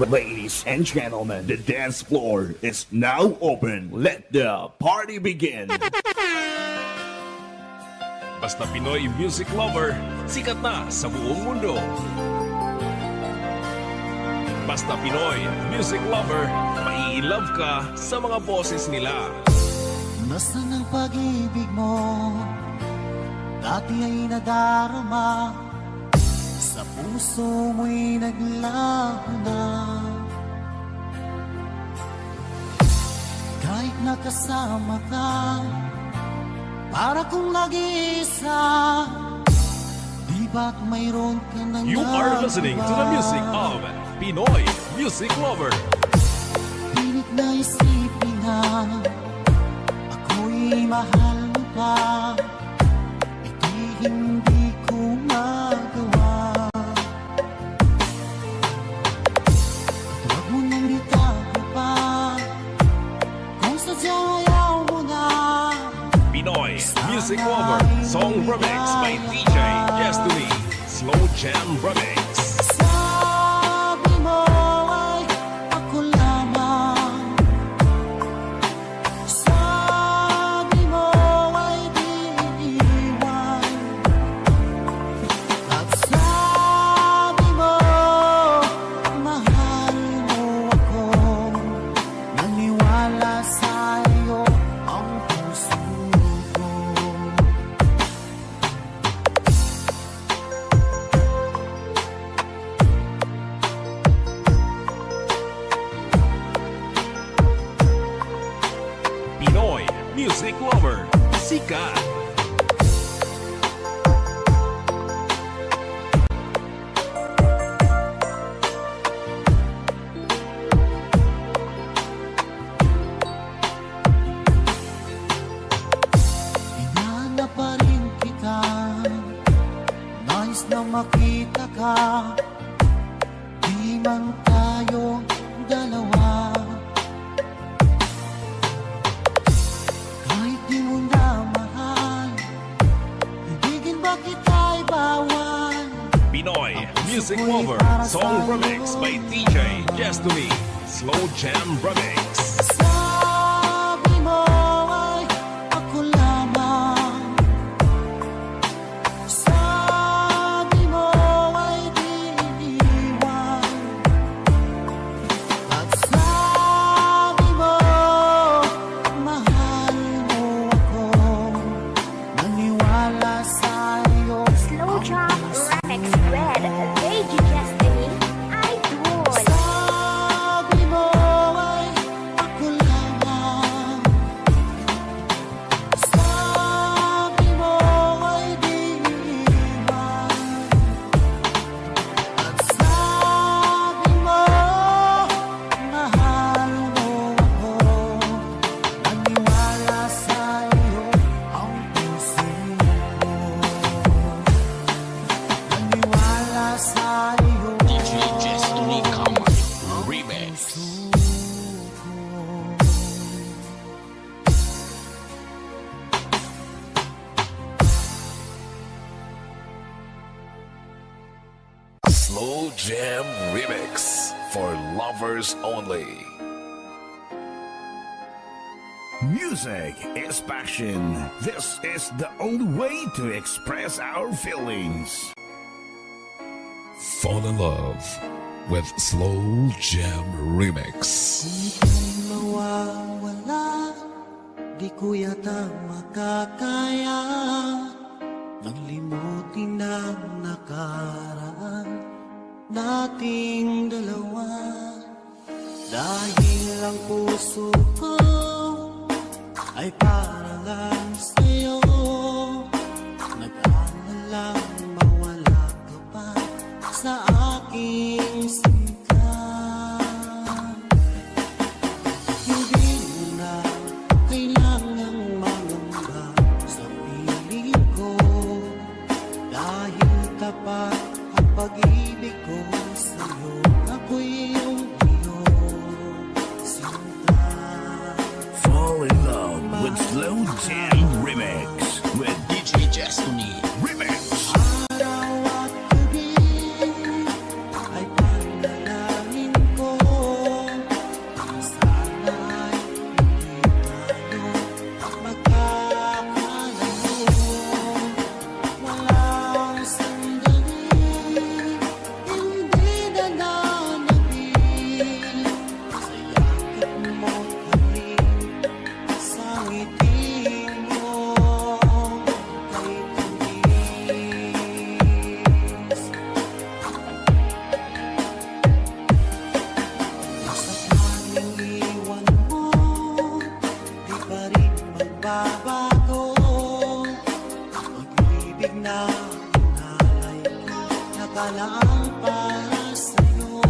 Ladies and gentlemen, the dance floor is now open. Let the party begin. Basta Pinoy music lover, sikat na sa buong mundo. Basta Pinoy music lover, mai-love ka sa mga boses nila. Nasaan ang pag-ibig mo? Dati ay nadarama, sa puso mo'y naglaho na. Kahit nakasama ka, para kong nag-iisa, di ba't mayroon ka nang You are listening to the music of Pinoy Music Lover. Pilit na isipin na ako'y mahal mo pa, ito'y hindi ko magawa. Huwag mo nang itago pa, kung sadyang ayaw mo na. Pinoy Music Lover, song remix by DJ Destiny, Slow Jam Remix. Sabi mo ay ako lamang, sabi mo ay di iiwan, at sabi mo mahal mo ako, naniwala sa'yo ang puso ko. Pinoy Music Lover, sikat. Hinahanap pa rin kita, nais na makita ka, di man tayo dalawa. Kahit di mo na mahal, ibigin ba kita'y bawal? Pinoy Music Lover, song remix by DJ Destiny, Slow Jam Remix. Sabi mo ay ako lamang, sabi mo ay di iiwan, at sabi mo mahal mo ako, naniwala sa'yo. Slow Jam Remix with DJ Destiny, Idol. Sabi mo ay ako lamang, sabi mo ay di iiwan, at sabi mo mahal mo ako, naniwala sa'yo ang puso ko, naniwala sa'yo. DJ Destiny Remix. Slow Jam Remix for lovers only. Music is passion. This is the only way to express our feelings. Fall in love with Slow Jam Remix. Ika'y mawawala, di ko yata makakaya nang limutin ang nakaraan nating dalawa. Dahil ang puso ko ay para lang sa'yo, nag-aalalang mawala ka pa sa aking sika. Hindi mo na kailangang mangamba sa piling ko, dahil tapat ang pag-ibig ko sa'yo. Ako'y iyong sinta. Fall in love with Slow Jam Remix with DJ Destiny Remix. Araw at gabi ay panalangin lang para sa'yo.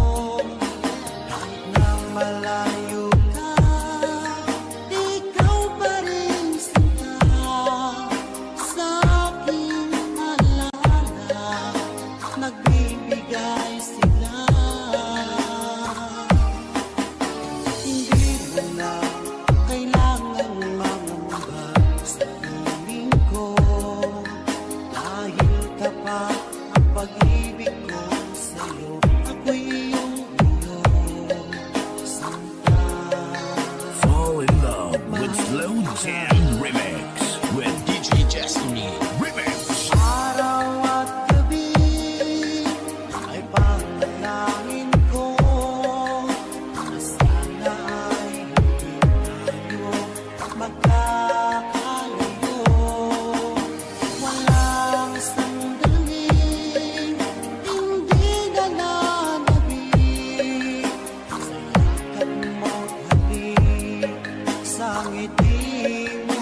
Kahit na malayo ka, ikaw pa rin sinta sa aking alaala. Nagbibigay sila. Hindi mo na kailangang mangamba sa piling ko, dahil tapat ang pag-ibig ko sa'yo. Ako'y iyong sinta. Fall in love with Slow Jam Remix with DJ Destiny Remix. Araw at gabi ay panalangin ko na sana ay hindi tayo magkakalayo. Walang sandaling hindi nananabik sa yakap mo't halik, sa ngiti mo.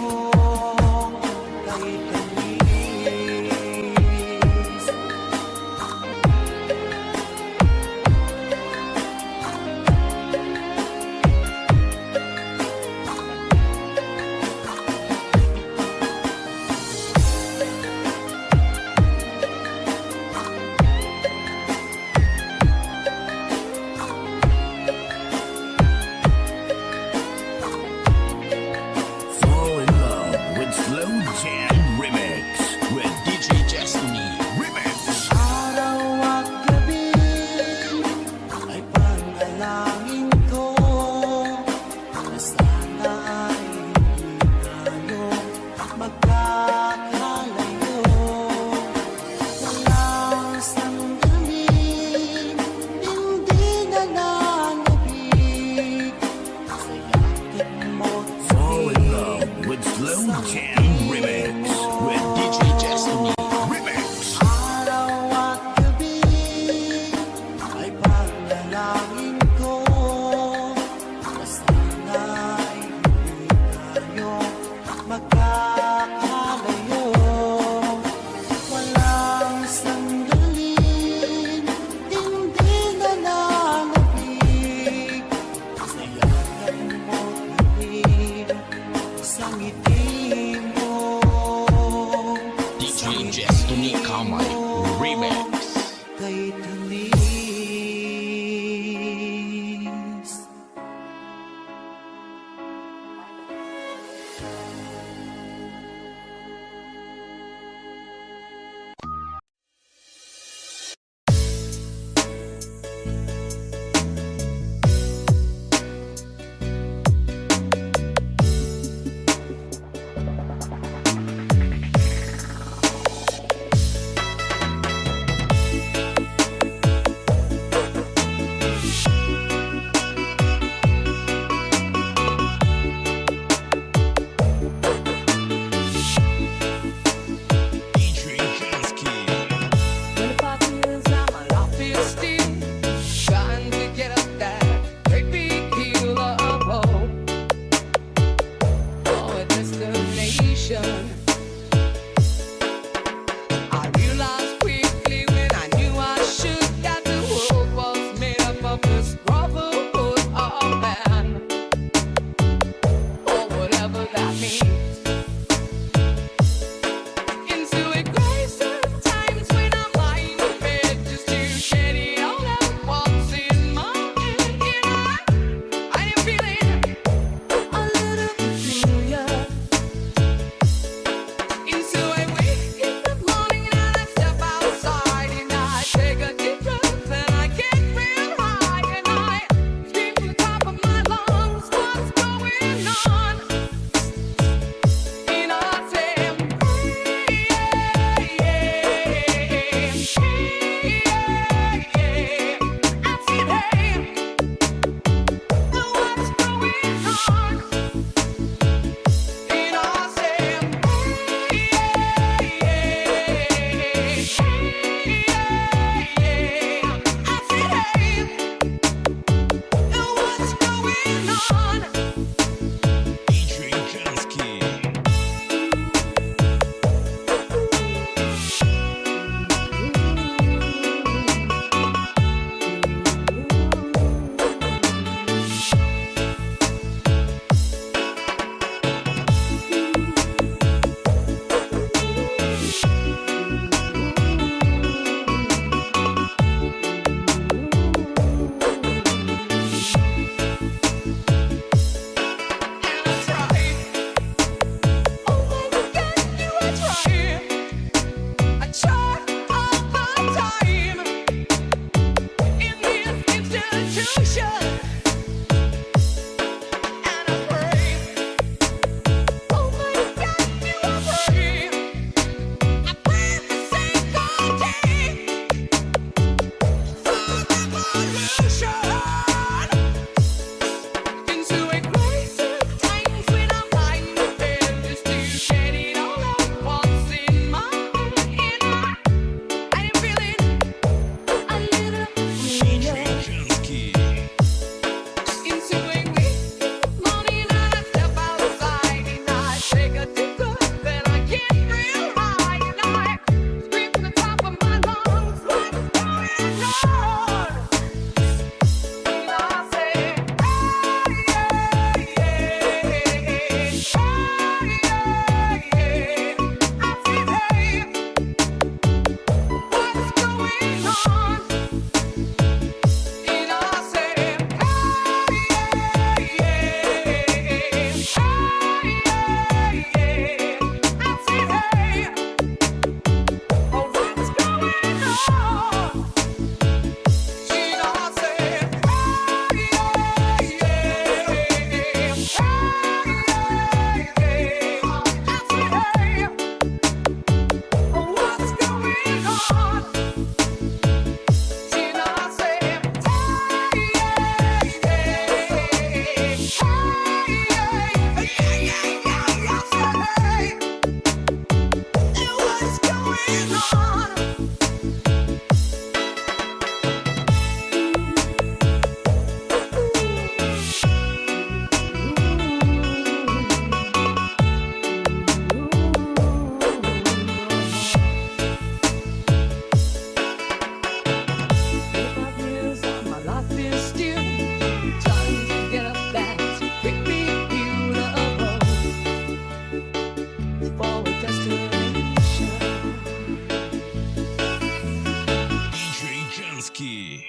Polski.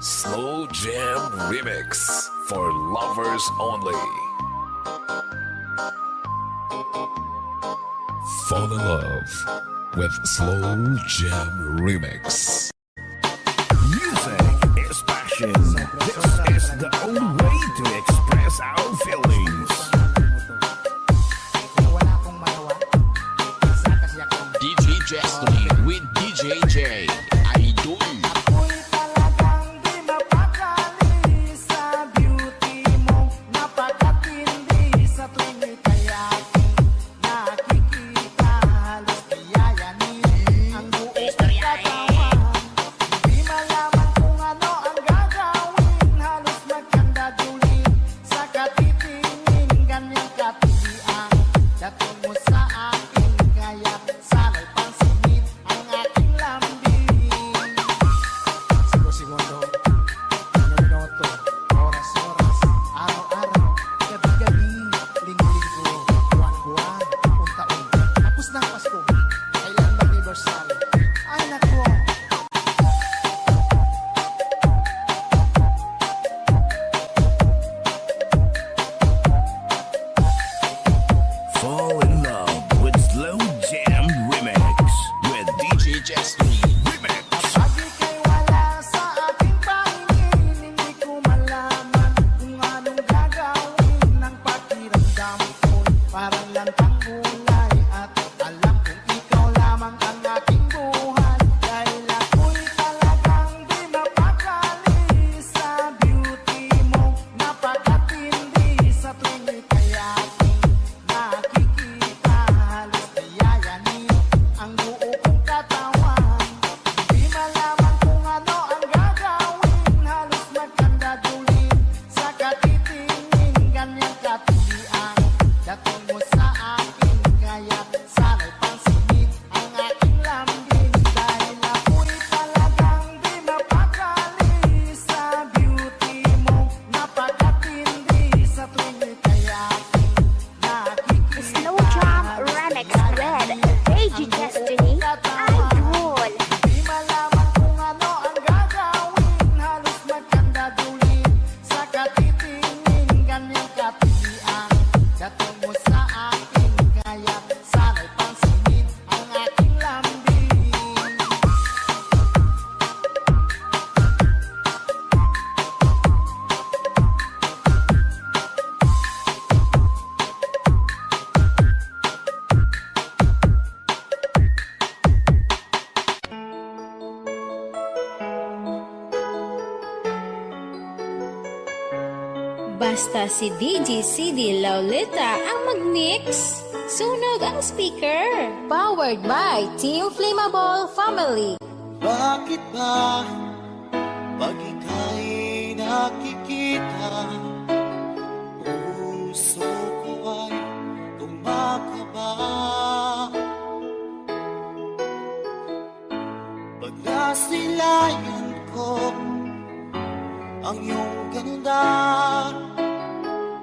Slow Jam Remix for lovers only. Fall in love with Slow Jam Remix. Music is passion. This is the only way to express our feelings. Wala akong magawa. Isa kasi ako. DJ Destiny with DJ J. Idol. Ako'y talagang di mapakali sa beauty mo. Napakatindi sa tuwing ika'y aking nakikita. Halos kayayanin ang buong katawan. Di malaman kung ano ang gagawin. Halos magkandadulin sa katitingin. Ganyang katilian dating mo sa akin. Kaya sana'y pansinin ang aking lambing. Segundo, minuto, oras-oras, araw-araw, gabi-gabi, linggo-linggo, buwan-buwan, taon-taon. Tapos na ang Pasko, kailan mag-anniversary? Ay nako! Fall in love with Slow Jam Remix with DJ Destiny. Remix. Kapag ika'y wala sa aking pangingin, hindi ko malaman kung anong gagawin. Ang pakiramdam ko'y parang lantang gulay. At alam kong ikaw lamang ang aking buhay. Dahil ako'y talagang di mapakali sa beauty mo. Napakatindi sa tuwing ika'y aking nakikita. Halos kayayanin ang buo kong katawan. Di malaman kung ano ang gagawin. Halos magkandadulin sa katitingin. Ganyang katilian dating mo sa akin. Kaya sana'y pansinin ang aking lambing. Dahil ako'y talagang di mapakali sa beauty mo. Napakatindi sa tuwing ika'y aking nakikita. Slow Jam Remix with DJ Destiny. Idol. Di malaman kung ano ang gagawin. Halos magkandadulin sa katitingin. Ganyang katilian dating mo sa akin. Kaya sana'y pansinin ang aking lambing. Basta si DJ CD Laulita ang mag-mix. Sunog ang speaker. Powered by Team Flammable Family. Bakit ba pag ika'y nakikita, puso ko ay kumakaba? Pag nasilayan ko ang iyong ganda,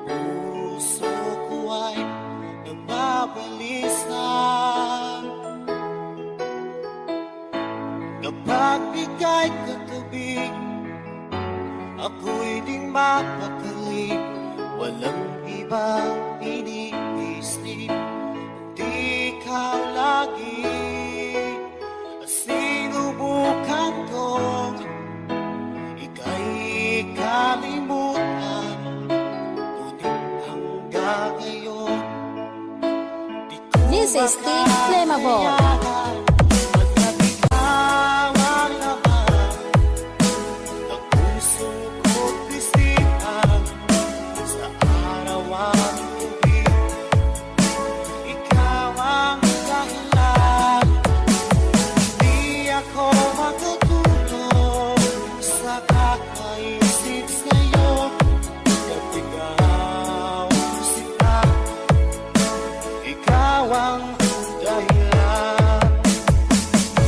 puso ko ay nagbabalisa. Kapag ika'y katabi, ako'y di mapakali. Walang ibang iniisip, kundi ikaw lagi. Sinubukan kong ika'y kalimutan, ngunit hanggang ngayon di ko This is Team Flammable.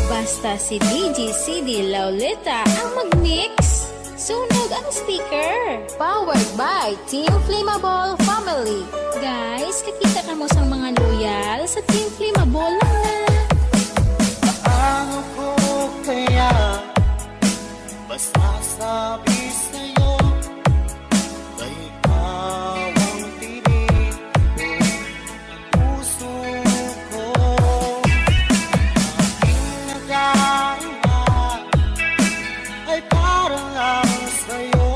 Basta si DJ CD Laulita ang mag-mix. Sunog ang speaker. Powered by Team Flammable Family. Guys, kakita ka mo sa mga loyal sa Team Flammable lang na. Paano ko kaya masasabi sa'yo na ikaw ang tinig ng puso ko? Aking nagdarama ay parang lang sa'yo.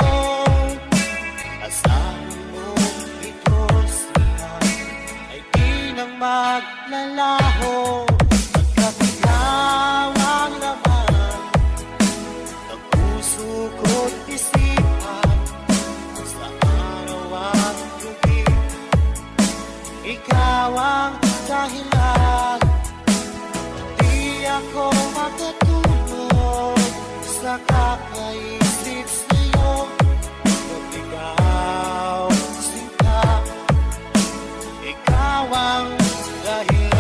Asahan mo ito siya ay di na maglalaho. Ikaw ang laman ng puso ko't isipan sa araw at gabi. Ikaw ang dahilan, di ako makatulog sa kakaisip sa'yo. Kung ikaw sinta, ikaw ang dahilan.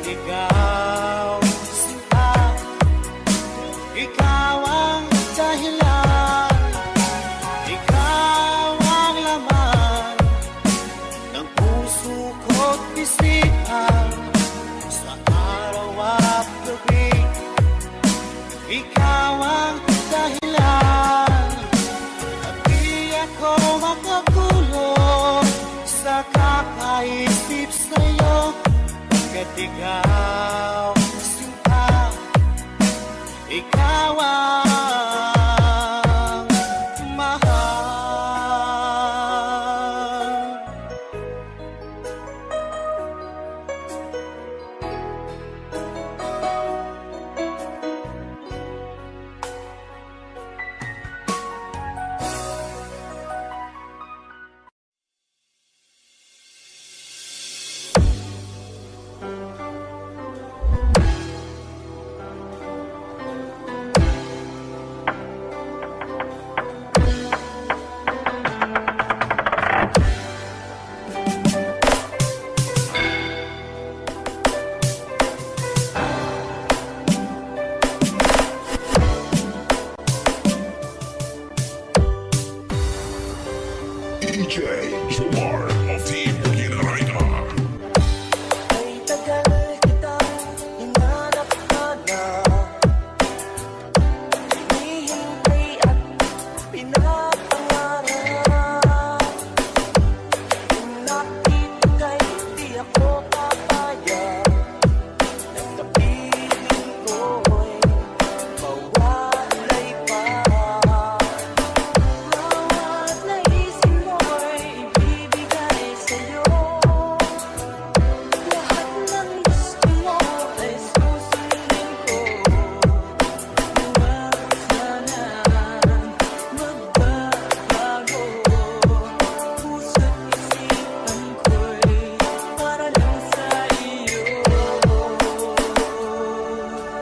Ikaw, sinta, ikaw ang dahilan, ikaw ang laman ng puso ko't isipan sa araw at gabi. Ikaw ang dahilan, at di ako makakulong sa kakaisip sa'yo. Ikaw, sinta, ikaw ang mahal. DJ Jomar of Team Ginarayka. Ay tagal kita hinanap ka na, hinihintay at pinapangarap. Kung nakikita'y di ako papayag, at napiling ko'y mawalay pa. Bawat naisip mo'y ibibigay sa'yo. Lahat ng gusto mo ay susundin ko. Huwag sana magbabago. Puso't isipan ko'y para lang sa iyo.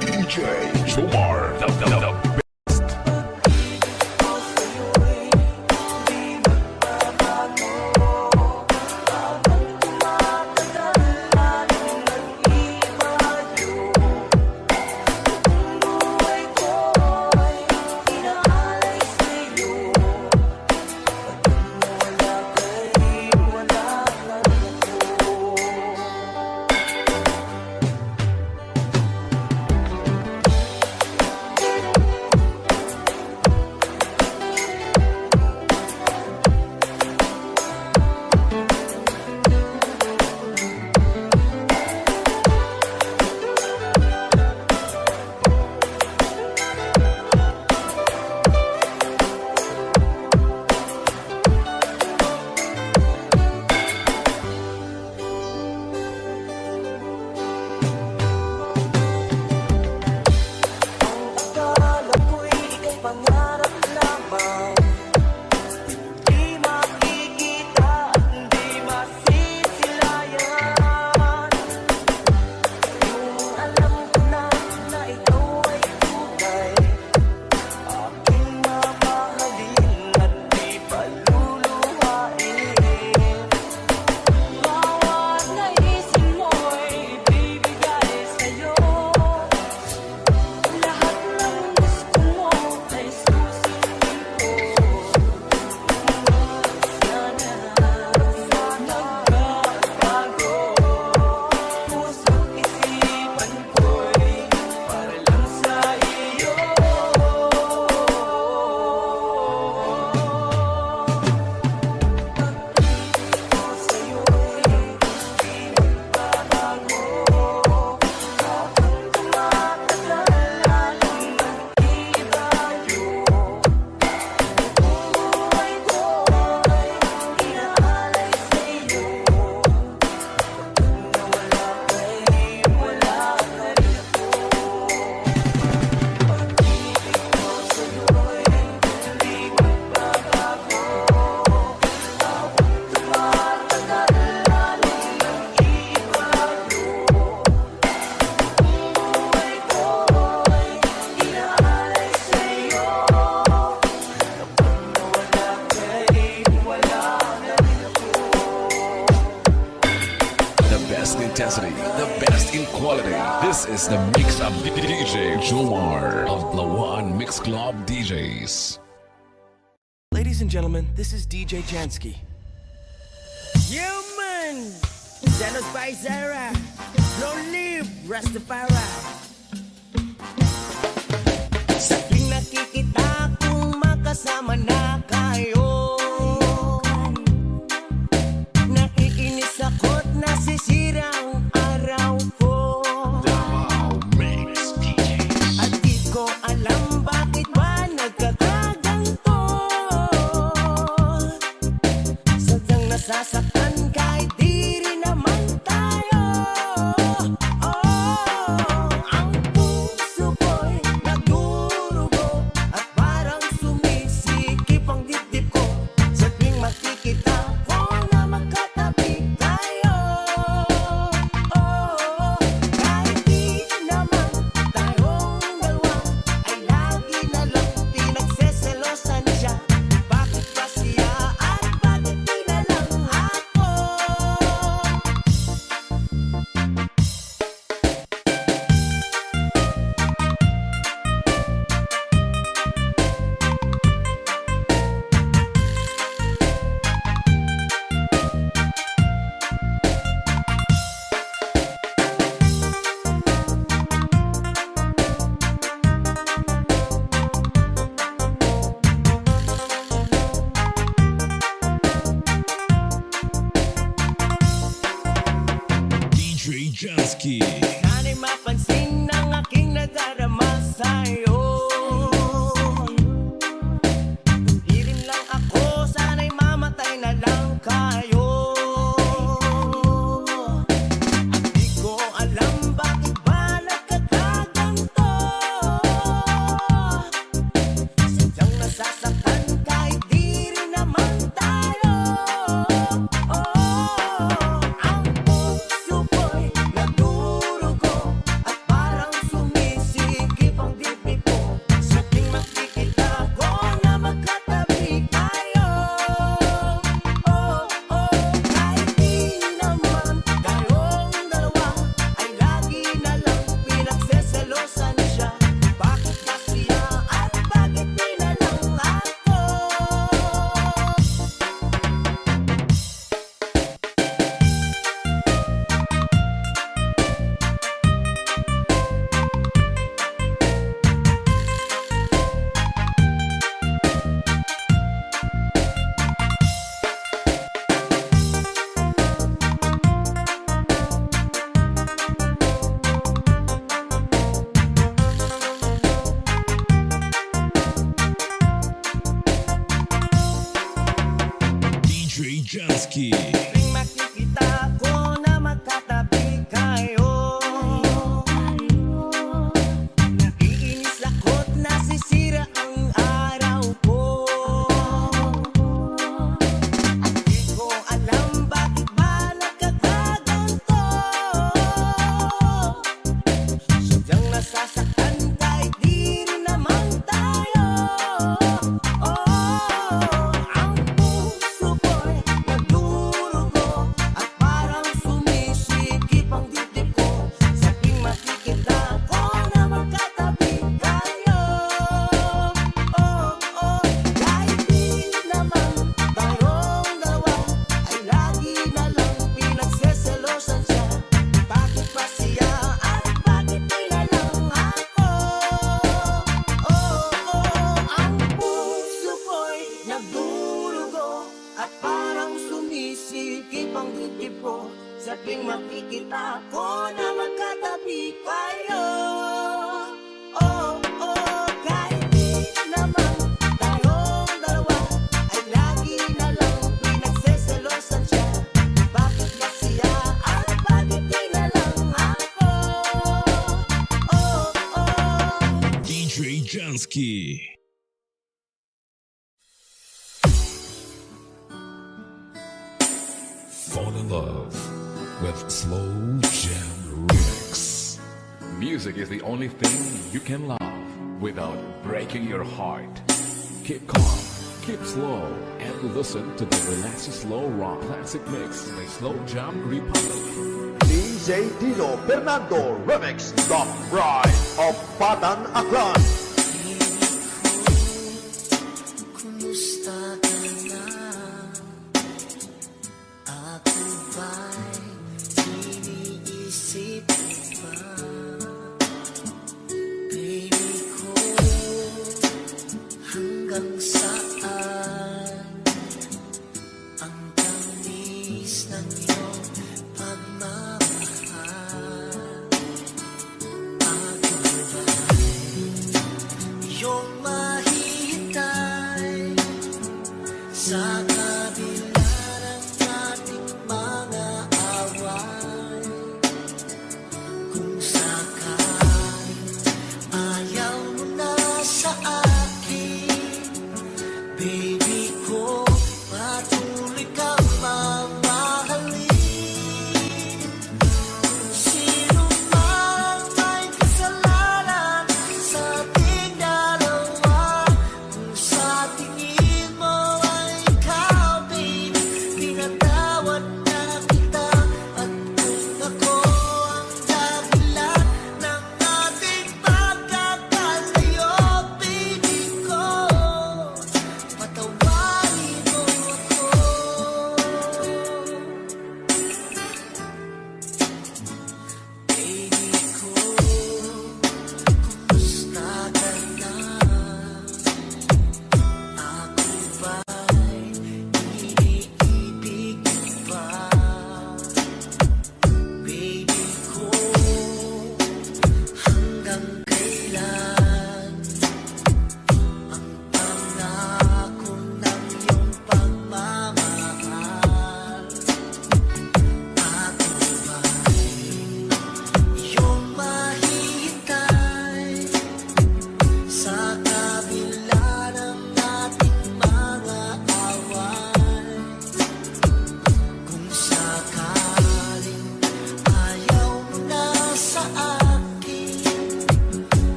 DJ Jomar, the Wala pangarap lamang. Di makikita at di masisilayan. Yung alam ko na ikaw ay tunay, aking mamahalin at di paluluhain. Bawat naisin mo'y ibibigay sa'yo. Lahat ng gusto mo ay susundin ko. Sana magbabago. Puso't isipan ko'y para lang sa iyo. Pag-ibig ko sa'yo'y di magbabago. Habang tumatagal, lalong nag-iibayo. Buhay ko'y inaalay sa'yo. Kapag nawala ka'y wala na rin ako. Pag-ibig ko sa'yo'y di magbabago. Habang tumatagal, lalong nag-iibayo. Buhay ko'y inaalay sa'yo. Kapag nawala ka'y wala na rin ako. The best intensity, the best in quality. This is the mix of DJ Jomar of the One Mix Club DJs. Ladies and gentlemen, this is DJ Jansky. Human! Zenos by Zara. Long live Rastafari. Sa tuwing nakikita kong makasama na kayo, naiinis ako't nasisira ang araw ko. At di ko alam bakit ba nagkakaganto. Sadyang nasasaktan kahit di rin naman tayo. Ang puso ko'y nagdurugo at parang sumisikip ang dibdib ko. Sa tuwing makikita ko na magkatabi tayo. Kahit di naman tayong dalawa ay lagi na lang pinagseselosan siya. Bakit ba siya at bakit di na lang ako? Jansky. Fall in love with Slow Jam Remix. Music is the only thing you can love without breaking your heart. Keep calm, keep slow, and listen to the relaxing slow rock classic mix by Slow Jam Republic. DJ Dino Fernando Remix, The Bride of Batan Aklan. Kumusta ka na? Ako ba'y iniisip pa? Baby ko, hanggang saan ang tamis ng iyong pagmamahal? Ako ba'y iyong mahihintay sa kabila ng ating mga away? Kung sakaling ayaw mo na sa akin,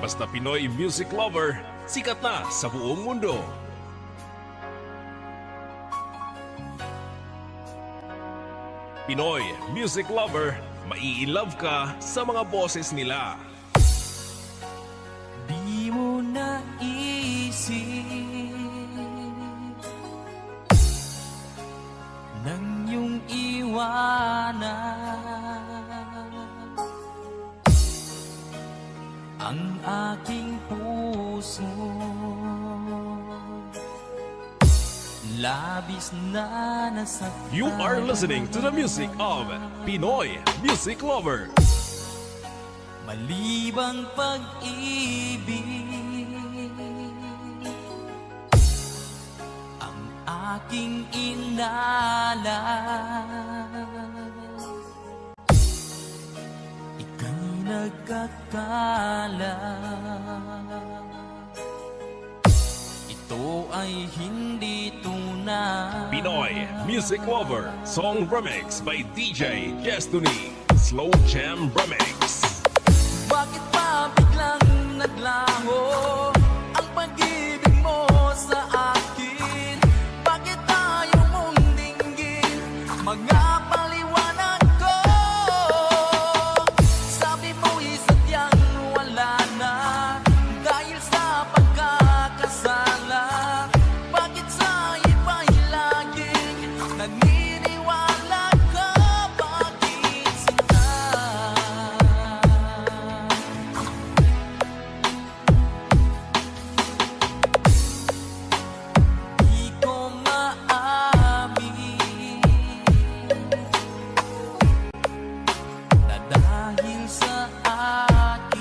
Basta Pinoy music lover, sikat na sa buong mundo. Pinoy music lover, mai-love ka sa mga boses nila. Di mo naisip nang iyong iwanan ang aking puso, labis na nasaktan. You are listening to the music of Pinoy music lover. Malibang pag-ibig ang aking inalan, ika'y nagkakala. Ito ay hindi tunay. Pinoy music lover, song remix by DJ Destiny, Slow Jam Remix. Bakit pa biglang naglaho ang pag-ibig mo sa akin? Bakit tayo mong dinggin mga paliwanag ko? Sabi mo'y sadyang wala na dahil sa pagkakasala. Bakit sa iba'y laging naniniwala ka? Bakit sinta? Di ko maamin na dahil sa akin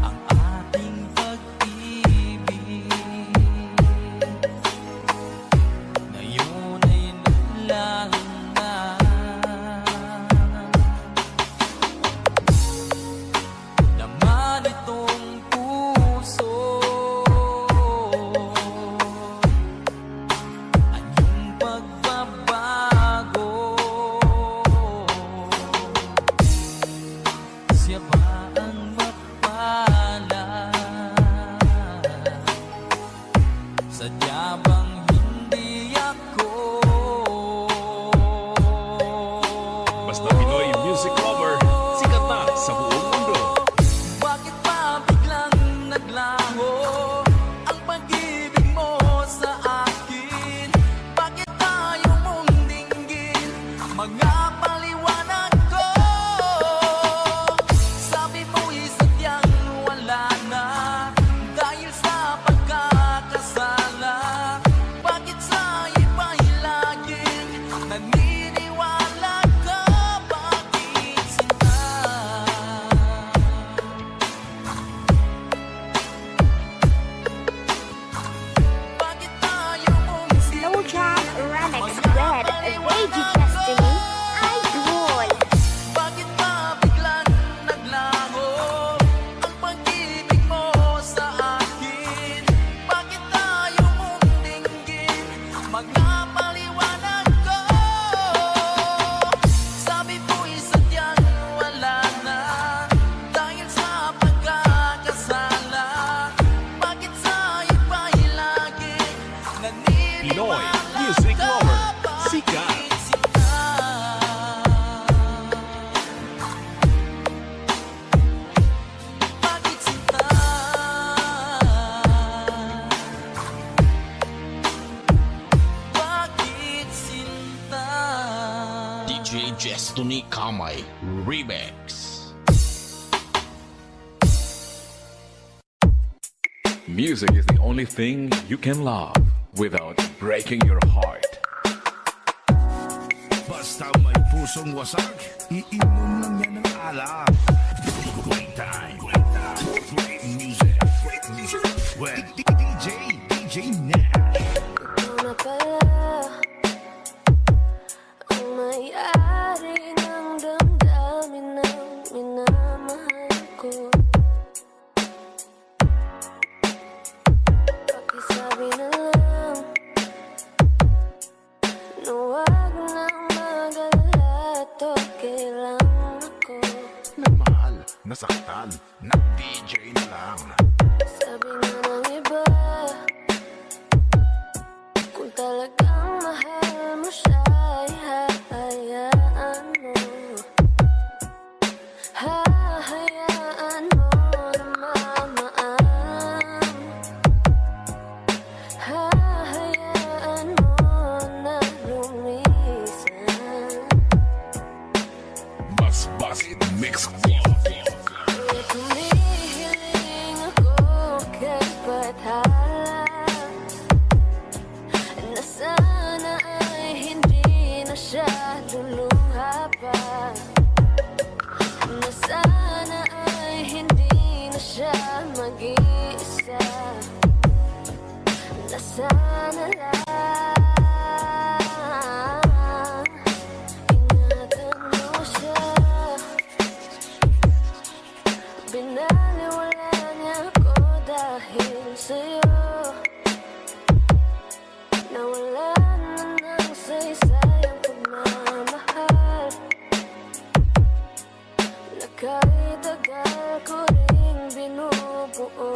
ang ating pag-ibig ngayon ay nalang na. Naman itong puso ang iyong pagbabago. Siya ba ang mapala? Sadya bang hindi ako? Basta Pinoy music lover, sikat na sa buong mundo. Bakit pa biglang naglaho ang pag-ibig mo sa akin? Bakit tayo mong dinggin mga paliwanag ko? Sabi mo'y sadyang wala na dahil sa pagkakasala. Bakit sa iba'y laging naniniwala ka? Bakit sinta? Bakit tayo mong Slow Jam Remix with AJ Destiny, Idol. Bakit pa biglang naglaho ang pag-ibig mo sa akin? Bakit tayo mong dinggin mga paliwanag ko? Sabi mo'y sadyang wala na dahil sa pagkakasala. Bakit sa iba'y laging Pinoy naniniwala music ka? lover, sikat. Bakit sinta? Bakit sinta? Bakit sinta? DJ Destiny Kamay Remix. Music is the only thing you can love without breaking your heart. Basta may pusong wasak, iinom lang yan ng alak. Great time, great music, with DJ Nash. Ikaw na pala ang may-ari ng damdamin ng minamahal ko. Pakisabi na lang na huwag nang mag-alala at okay lang ako. nasaktan, nag-DJ na lang. Sabi nga ng iba, kung talagang mahal mo siya, ay hahayaan mo. Hahayaan mo na mamaam. Hahayaan mo na lumisan. Bas-Basit Mix Club. Kaya tumihiling ako kay Bathala, na sana ay hindi na siya luluha pa, na sana ay hindi na siya mag-iisa, na sana lang ingatan mo siya. Binaliwala niya ako dahil sa'yo. Nawala na ng saysayang pagmamahal, na kahit tagal ko rin binubuo,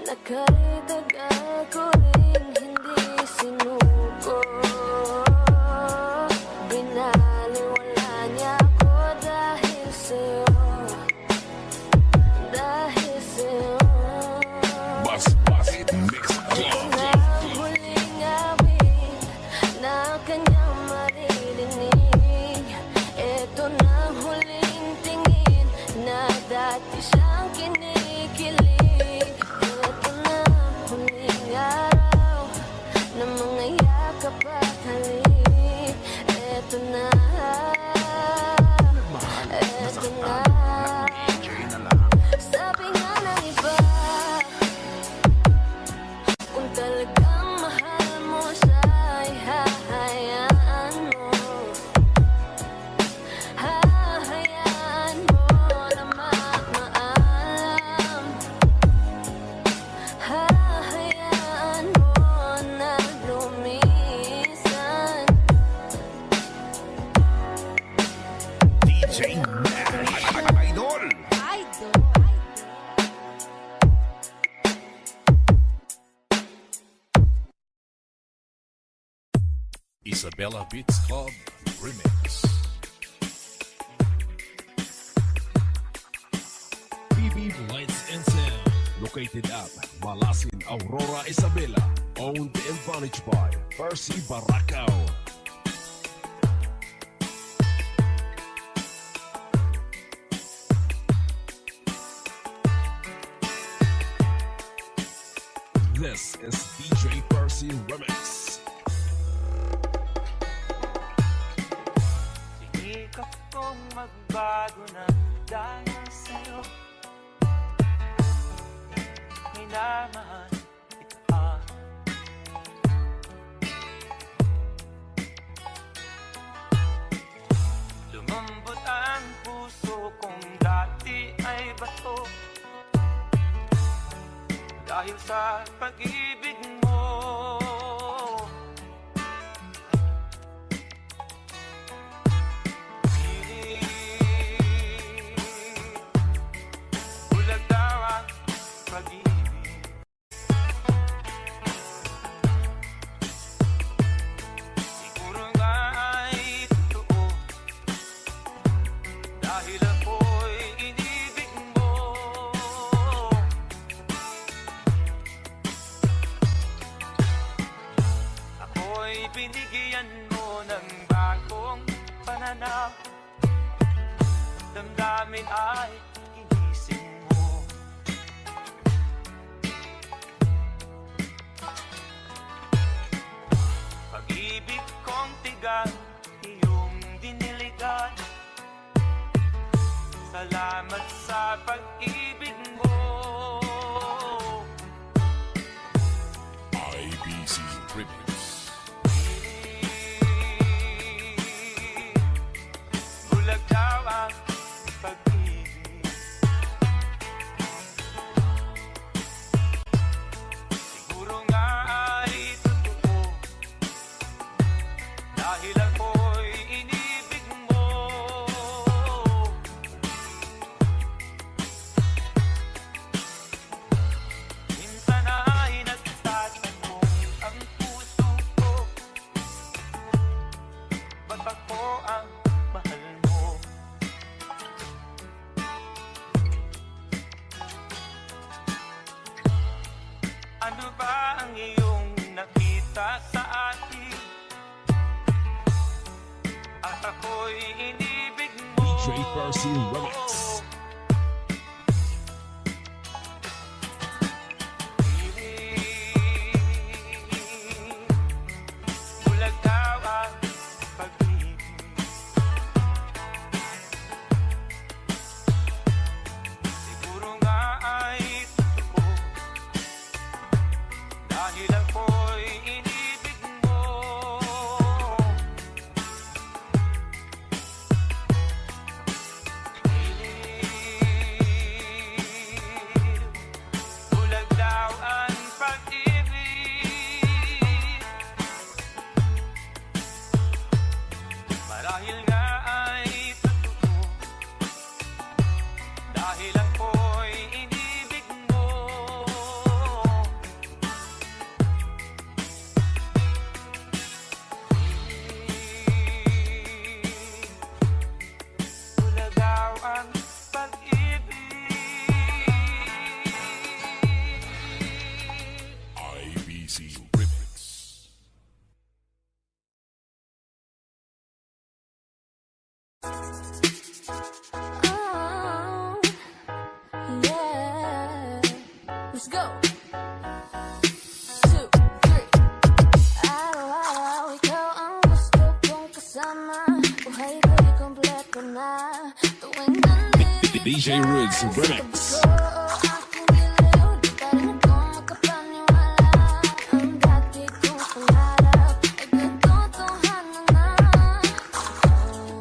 na kahit tagal ko rin hindi sinuko. Binaliwala niya ako dahil sa'yo, dahil sa'yo. Bas-Basit Mix Club. Na huling awit na kanyang maririnig. Ito na huling tingin na dati siyang kinikilig. Ito na huling araw na mga yakap at halik. Ito na, ito na. DJ na lang. Sabi nga ng iba, kung talagang mahal mo siya, ay hahayaan mo. Hahayaan mo na maalam. Hahayaan mo na lumisan. DJ Nash, Idol. Isabella Beats Club Remix. PB Lights and Sound. Located at Malasin, Aurora, Isabela. Owned and managed by Percy Baracao. This is DJ Percy Remix. Sinikap kong magbago na dahil sa'yo. Minamahal kita. Lumambot ang puso kong dati ay bato, dahil sa pag-ibig mo. Bulag daw ang pag-ibig. Siguro nga ay totoo, dahil ako'y inibig mo. Ako'y binigyan mo ng bagong pananaw. Damdamin ay ginising mo. Pag-ibig kong tigang iyong diniligan. Salamat sa pag-ibig mo. IBC Remix. Bulag daw ang pag-ibig. Siguro nga ay totoo, dahil ako'y inibig mo. ka sa akin at ako'y inibig mo. DJ Percy Remix. Bulag daw ang pag-ibig. Siguro nga ay totoo dahil ako'y inibig mo. Bulag daw ang pag-ibig. Marahil nga ay totoo dahil ako'y inibig mo. Bulag daw ang pag-ibig. IBC Remix. Oh, yeah. Let's go. 2, 3. Araw-araw ikaw ang gusto kong kasama. Buhay ko'y kompleto na. Tuwing nandito DJ Rids Remix. akong giliw, di pa rin ako makapaniwala. Ang dati kong pangarap ay katotohanan na.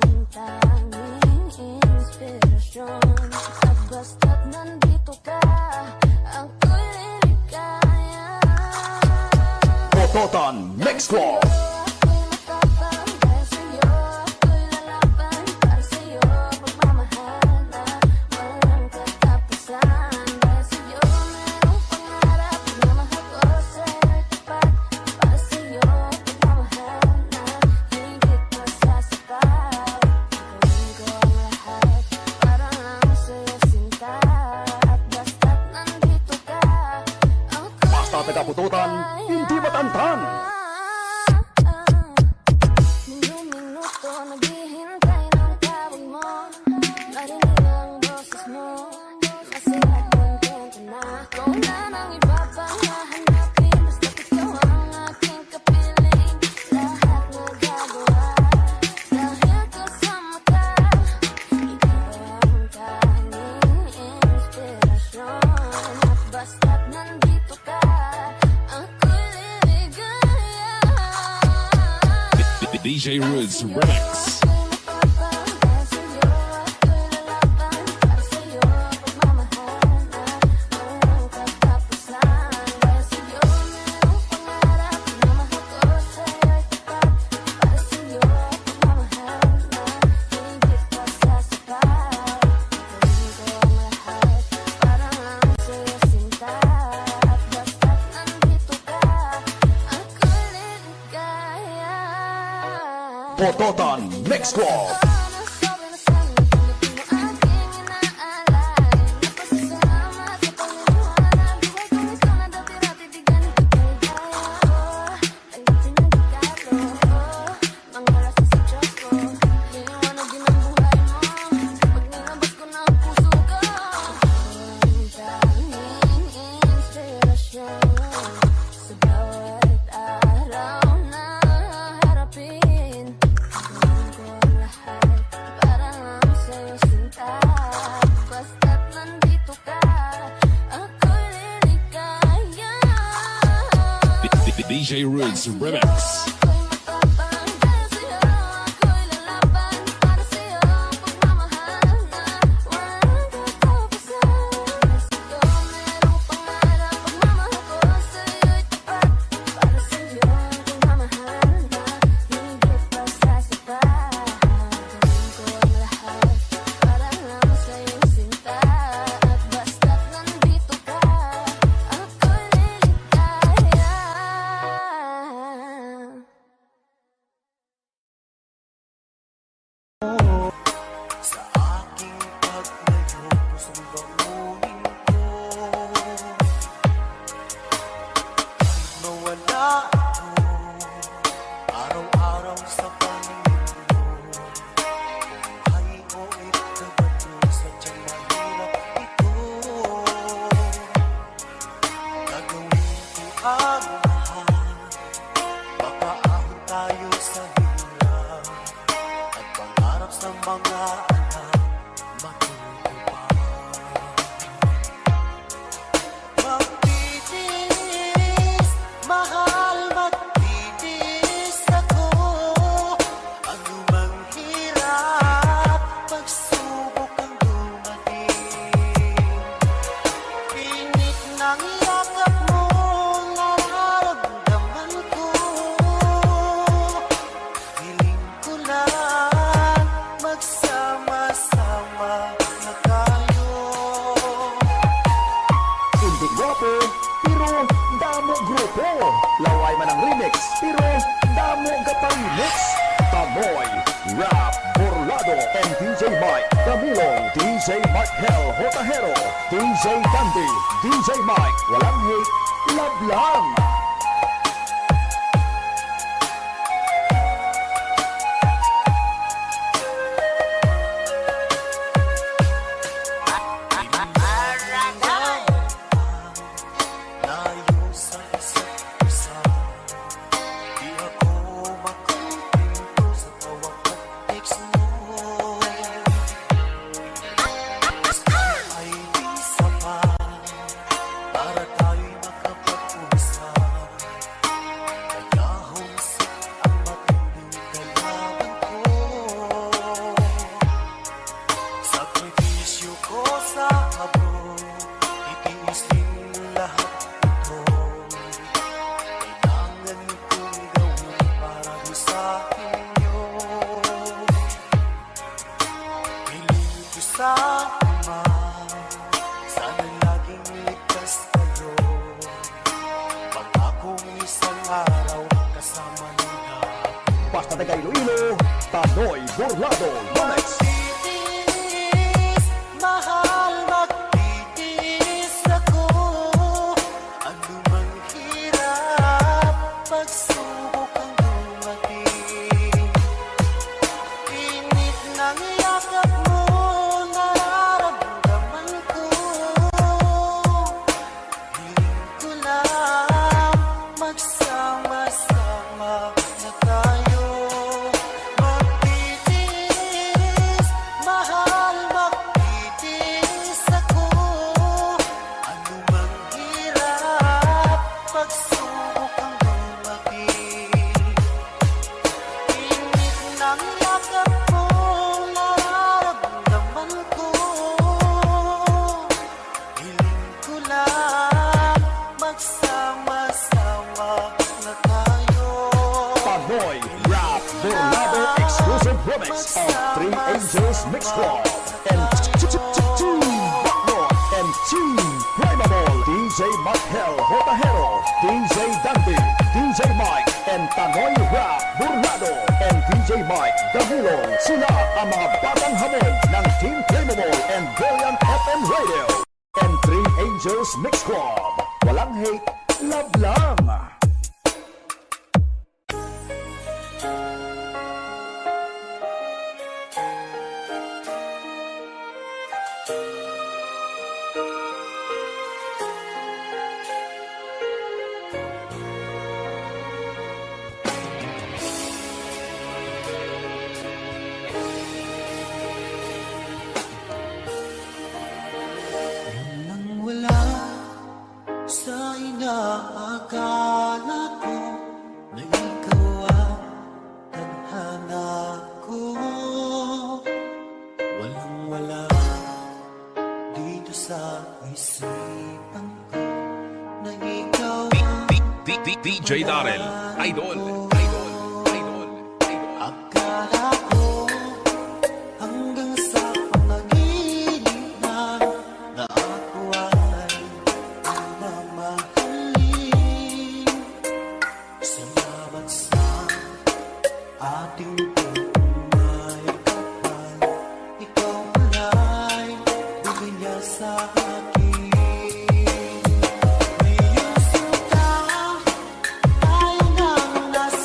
Ang tanging inspirasyon at basta't nandito ka, ako'y liligaya. Pototan Mix Club. Ako'y matapang dahil sa'yo, ako'y lalaban para sa'yo. Pagmamahal na walang katapusan. Dahil sa'yo merong pangarap, pagmamahal ko sa'yo'y tapat. Para sa'yo, pagmamahal na higit pa sa sapat. Gawin ko ang lahat para lang sa'yo sinta. At basta't nandito ka, ako'y Basta taga-pututan, hindi matantan. Minuto naghihintay ng tawag mo. Narinig ang boses mo. Masaya at kontento na. Kung wala nang iba pang hahanapin, basta't ikaw ang aking kapiling. Lahat nagagawa dahil kasama ka. Ikaw ang tanging inspirasyon. At basta't nandito ka, ako'y liligaya. DJ Rids Remix. Pototan Mix Club. Sa bawat araw na harapin, gawin ko ang lahat para lang sa'yo sinta. Basta't nandito ka, ako'y liligaya. DJ Rids Remix. Ako'y matapang dahil sa'yo, ako'y lalaban para sa'yo. Pagmamahal na walang katapusan. Sa'yo merong pangarap, pagmamahal ko sa'yo'y tapat. Para sa'yo ang pagmamahal na higit pa sa sapat. Gawin ko ang lahat para lang sa'yo sinta. At basta't nandito ka, ako'y liligaya. mga anak matutupad. Magtitiis, mahal, magtitiis ako. Ano mang hirap, pagsubok ang dumating. Pinit ng yakap mo, nararamdaman ko. Hiling ko lang, magsama-sama na tayo. Hindi gwapo, pero damo grupo. Laway man ang remix, pero damo gapa-remix. Tamoy, Rap, Burlado, and DJ Mike Camilong, DJ Mike Hell, Hotahero, DJ Dandy, DJ Mike, walang hate, love lang. Layo sa isa't isa, di ako makontento sa tawag at text mo. Ay di sapat para tayo'y makapag-usap. Kaya homesick ang matinding kailangan ko. Sakripisyo ko sa habog, itiis din lahat ito. Kailangan kong gawin para di sa inyo. Piling ko sa Ama, sana laging ligtas kayo. Pangakong isang araw kasama ng lahat. Basta taga Iloilo, Tanoy, Burlado, Romex. Magtitiis, mahal, magtitiis ako. Ano mang hirap, pagsubok ang dumating. Init ng yakap mo, nararamdaman ko. Hiling ko lang, magsama-sama na tayo. Magtitiis, mahal, magtitiis ako. Ano mang hirap, pagsubok ang dumating. Init ng yakap mo, nararamdaman ko. Hiling ko lang, magsama-sama na tayo. Tanoy, Rap, Burlado, exclusive remix of Three Angels Mix Club. And Team Rock and Team Primable, DJ Mike Hell, Hotahero, DJ Dandy, DJ Mike, and Tanoy Rap, Burlado, and DJ Mike Camilong. Sila ang mga batang hamon ng Team Primable and Brilliant FM Radio. And Three Angels Mix Club. Walang hate, love lang. Nang wala sa inaakala ko na ikaw ang tadhana ko. Walang-wala dito sa isipan ko na ikaw ang DJ Darrell, Idol. akala ko. Hanggang sa panaginip na ako ay mamahalin. Salamat sa ating tunay kapal. Ikaw ay bumilya sa akin. Ngayong sinta, tayo nang nasa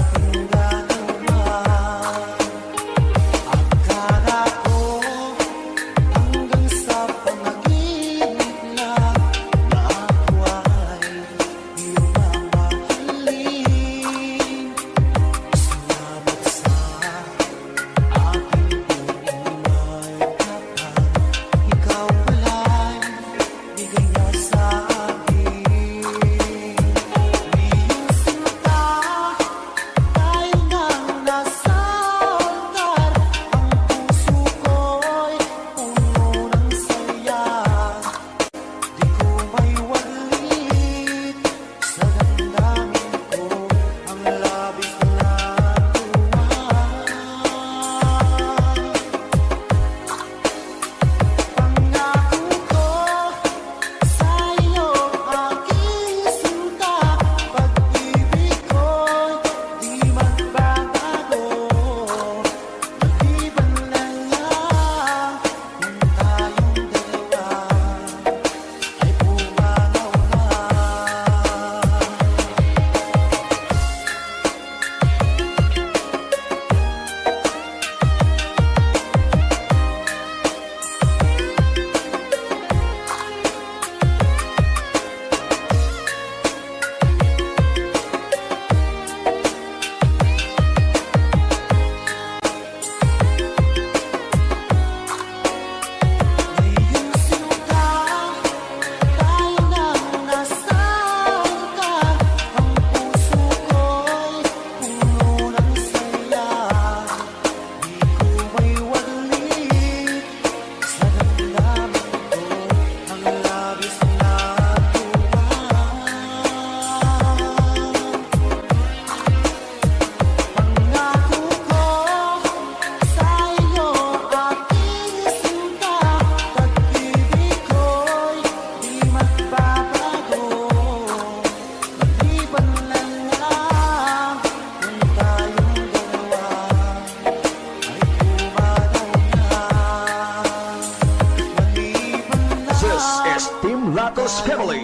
ating ganawan. Akala ko hanggang sa panaginip na ako ay iyong mamahalin. Salamat sa aking buhay kapag ikaw pala'y bigay na sa akin. Iyong sinta, tayo nang nasa altar. Ang puso ko'y puno ng saya. Di ko may walit sa damdamin ko ang labis na tuwa. Pangako ko sa iyo, aking sinta, pag-ibig ko'y di magbabago. Maliban na lang kung tayong dalawa ay pumanaw na. Iyong sinta, tayo nang nasa altar. Ang puso ko'y puno ng saya. Di ko may walit sa damdamin ko ang labis na tuwa. Pangako ko sa iyo, aking sinta, pag-ibig ko'y di magbabago. Maliban na lang kung tayong dalawa ay pumanaw na. Maliban na This is Team Latos Family.